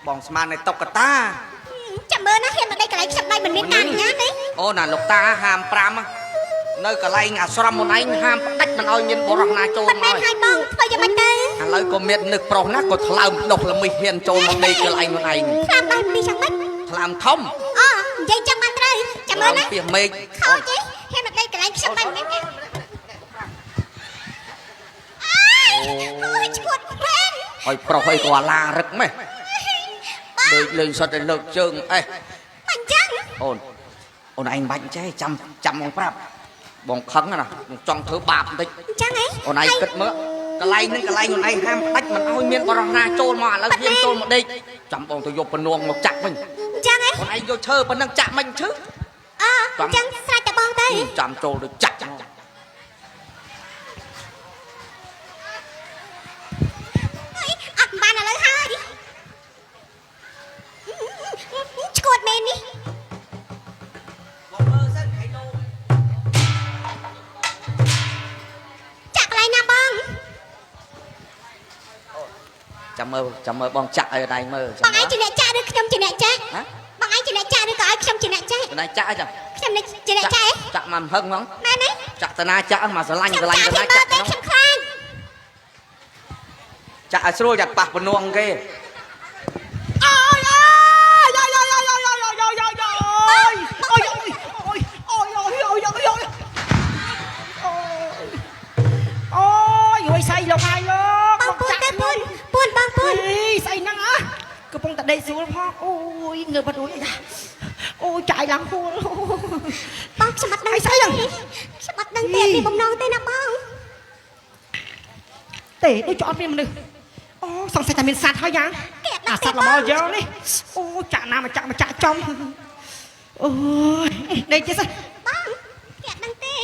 បងស្មាននៃតុកតាចាំមើលណាហ៊ានមកដេកកន្លែងខ្ញុំដៃមិនមានការអនុញ្ញាតទេអូណាលោកតាហាម5នៅកន្លែងអាស្រមមុនឯងហាមផ្ដាច់មិនឲ្យមានបរិះណាចូលមកហើយបងធ្វើយ៉ាងម៉េចទៅឥឡូវក៏មាននឹកប្រុសណាក៏ថ្លើមដុសល្មិសហ៊ានចូលមកដេកកន្លែងមុនឯងថ្លើមដៃនេះយ៉ាងម៉េចថ្លើមធំអូនិយាយចឹងបានត្រូវចាំមើលណាពីមេឃខោទេហ៊ានមកដេកកន្លែងខ្ញុំដៃមិនមានអូយឈួតមែនឲ្យប្រុសអីក៏អាឡារឹកម៉េះដូចលេងសុទ្ធតែលើកជើងអេមិនចឹងអូនឯងបាច់ចេះចាំមកប្រាប់បងខឹងណាបងចង់ធ្វើបាបបន្តិចចឹងហ៎អូនឯងគិតមើលកន្លែងនេះកន្លែងអូនឯងហាមផ្ដាច់មិនឲ្យមានបរិះណាចូលមកឥឡូវហ៊ានចូលមកដេកចាំបងទៅយកពនួងមកចាក់វិញចឹងហ៎អូនឯងយកឈើប៉ុណ្ណឹងចាក់មិនឈឺអូចឹងស្រេចតែបងទៅចាំចូលទៅចាក់អត់បានឥឡូវហើយឈួតមែននេះបងមើលសិនឲ្យលោកចាក់កន្លែងណាបងចាំមើលបងចាក់ឲ្យដៃមើលបងឯងជាអ្នកចាក់ឬខ្ញុំជាអ្នកចាក់បងឯងជាអ្នកចាក់ឬក៏ឲ្យខ្ញុំជាអ្នកចាក់បងឯងចាក់អីចាខ្ញុំជាអ្នកចាក់ចាក់មកហឹងហ្មងមែនទេចាក់តាណាចាក់មកស្រឡាញ់តាណាចាក់ខ្ញុំខ្លាចចាក់ឲ្យស្រួលចាក់ប៉ះពនួងគេស្អីលោកហើយលោកបងចាក់ខ្ញុំពួនស្អីហ្នឹងកំពុងតែដេកស្រួលផងអូយងើបបាត់រួចអីថាអូយចាយឡើងខ្លួនបងខ្ញុំអត់ដឹងស្អីហ្នឹងខ្ញុំអត់ដឹងទេពីបំណងទេណាបងទេដូចជាអត់មានមនុស្សអូសង្ស័យតែមានសត្វហើយយ៉ាងអាសត្វល្មមយកនេះអូចាក់ណាមកចាក់ចំអូយដេកទៀតបងគេអត់ដឹងទេ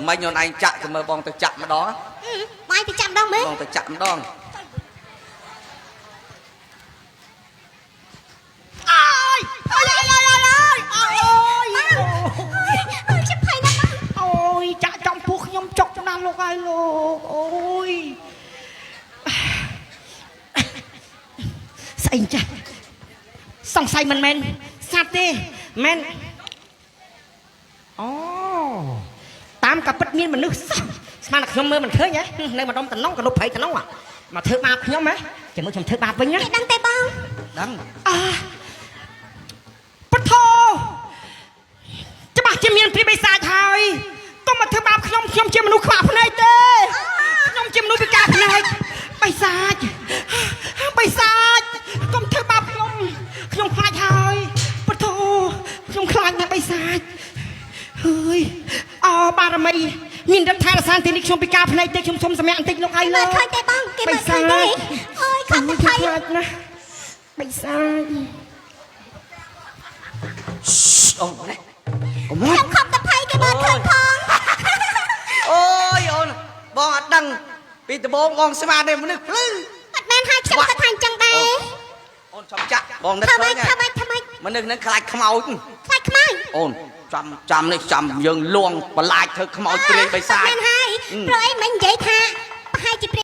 មិនអូនឯងចាក់ទៅមើលបងទៅចាក់ម្ដងបងទៅចាក់ម្ដងមើលបងទៅចាក់ម្ដងខ្ញុំភ័យណាស់អូយចាក់ចំពោះខ្ញុំចុកណាស់លោកហើយលោកអូយស្អីចាសង្ស័យមិនមែនសត្វទេមែនអូតាមកាពិតមានមនុស្សស្មានតែខ្ញុំមើលមិនឃើញហ៎នៅម្ដុំតំណងក៏លុបព្រៃតំណងមកធ្វើបាបខ្ញុំហ៎ចាំមើលខ្ញុំធ្វើបាបវិញណាគេដឹងទេបងដឹងពធច្បាស់ជាមានព្រាបិសាចហើយកុំមកធ្វើបាបខ្ញុំជាមនុស្សខ្វះភ្នែកទេខ្ញុំជាមនុស្សពិការភ្នែកបិសាចកុំធ្វើបាបខ្ញុំខ្លាចហើយពធខ្ញុំខ្លាចណាស់បិសាចហើយបារមីមានរដ្ឋាភិបាលទីនេះខ្ញុំពិការភ្នែកទេខ្ញុំសុំសម្រាប់បន្តិចលោកហើយលោកឃើញទេបងគេមិនឃើញទេអូយខាត់ទៅភ័យណាបិសាចអូននេះខ្ញុំខំទៅភ័យគេមិនឃើញផងអូយអូនបងអត់ដឹងពីដំបងបងស្មានទេមនុស្សភ្លឺអត់មែនហើយខ្ញុំក៏ថាអញ្ចឹងដែរអូនចាំចាក់បងនឹកឃើញធ្វើម៉េចមនុស្សនឹងខ្លាចខ្មោចអូនចាំនេះចាំយើងលួងបន្លាចធ្វើខ្មោចព្រាយបិសាចមែនហើយព្រោះអីមិននិយាយថាប្រហែលជា